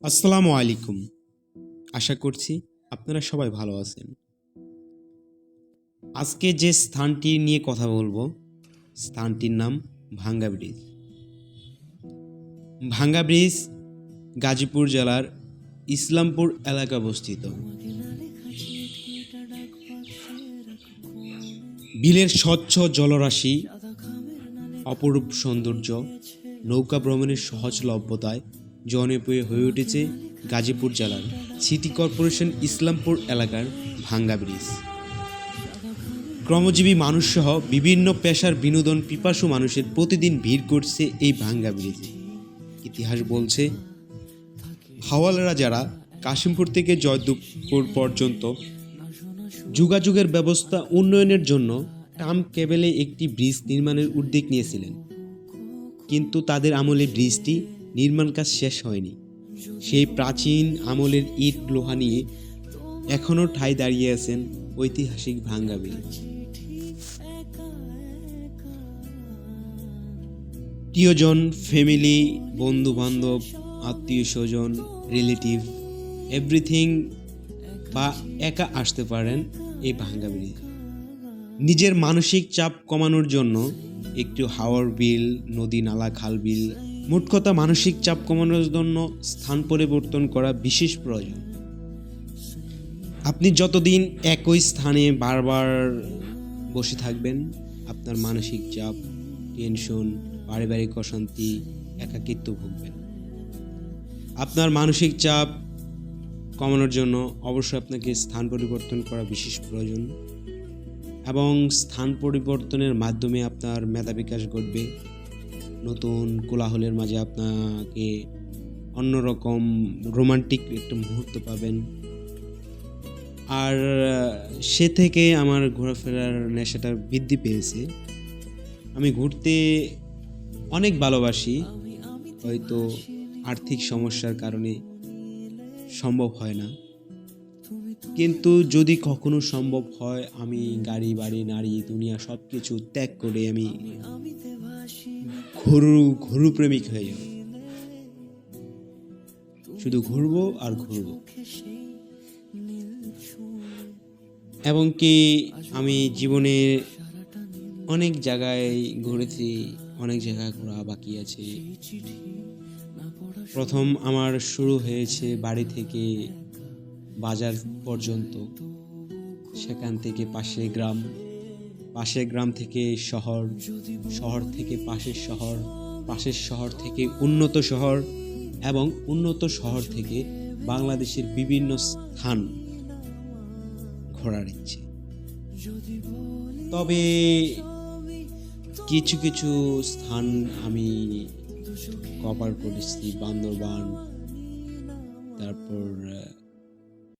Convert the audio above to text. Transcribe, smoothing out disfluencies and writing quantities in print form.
আসসালামু আলাইকুম। আশা করছি আপনারা সবাই ভালো আছেন। আজকে যে স্থানটি নিয়ে কথা বলবো, স্থানটির নাম ভাঙ্গা ব্রিজ। ভাঙ্গা ব্রিজ গাজীপুর জেলার ইসলামপুর এলাকায় অবস্থিত। বিলের স্বচ্ছ জলরাশি, অপরূপ সৌন্দর্য, নৌকা ভ্রমণের সহজলভ্যতায় জনপ্রিয় হয়ে উঠেছে গাজীপুর জেলার সিটি কর্পোরেশন ইসলামপুর এলাকার ভাঙ্গা ব্রিজ। শ্রমজীবী মানুষসহ বিভিন্ন পেশার বিনোদন পিপাসু মানুষের প্রতিদিন ভিড় করছে এই ভাঙ্গা ব্রিজে। ইতিহাস বলছে, হাওয়ালারা যারা কাশিমপুর থেকে জয়দেবপুর পর্যন্ত যোগাযোগের ব্যবস্থা উন্নয়নের জন্য টাম কেবেলে একটি ব্রিজ নির্মাণের উদ্যোগ নিয়েছিলেন, কিন্তু তাদের আমলে ব্রিজটি নির্মাণ কাজ শেষ হয়নি। সেই প্রাচীন আমলের ইট লোহা নিয়ে এখনও ঠাঁই দাঁড়িয়ে আছেন ঐতিহাসিক ভাঙ্গা ব্রিজ। প্রিয়জন, ফ্যামিলি, বন্ধু বান্ধব, আত্মীয় স্বজন, রিলেটিভ, এভরিথিং বা একা আসতে পারেন এই ভাঙ্গা ব্রিজ। নিজের মানসিক চাপ কমানোর জন্য একটু হাওয়ার বিল, নদী নালা খাল বিল, মোট কথা মানসিক চাপ কমানোর জন্য স্থান পরিবর্তন করা বিশেষ প্রয়োজন। আপনি যতদিন একই স্থানে বারবার বসে থাকবেন, আপনার মানসিক চাপ, টেনশন, পারিবারিক অশান্তি, একাকিত্ব ভুগবেন। আপনার মানসিক চাপ কমানোর জন্য অবশ্যই আপনাকে স্থান পরিবর্তন করা বিশেষ প্রয়োজন, এবং স্থান পরিবর্তনের মাধ্যমে আপনার মেধা বিকাশ ঘটবে। নতুন কোলাহলের মাঝে আপনাকে অন্যরকম রোমান্টিক একটা মুহূর্ত পাবেন। আর সে থেকে আমার ঘোরাফেরার নেশাটা বৃদ্ধি পেয়েছে। আমি ঘুরতে অনেক ভালোবাসি, হয়তো আর্থিক সমস্যার কারণে সম্ভব হয় না, কিন্তু যদি কখনো সম্ভব হয়, আমি গাড়ি বাড়ি নারী দুনিয়া সব কিছু ত্যাগ করে আমি ঘুরু প্রেমিক হয়ে যাব। শুধু ঘুরবো আর ঘুরবো। এবং কি আমি জীবনে অনেক জায়গায় ঘুরেছি, অনেক জায়গায় ঘোরা বাকি আছে। প্রথম আমার শুরু হয়েছে বাড়ি থেকে বাজার পর্যন্ত, সেখান থেকে পাশের গ্রাম থেকে শহর, শহর থেকে পাশের শহর থেকে উন্নত শহর, এবং উন্নত শহর থেকে বাংলাদেশের বিভিন্ন স্থান ঘোরার ইচ্ছে। তবে কিছু কিছু স্থান আমি কভার করেছি, বান্দরবান, তারপর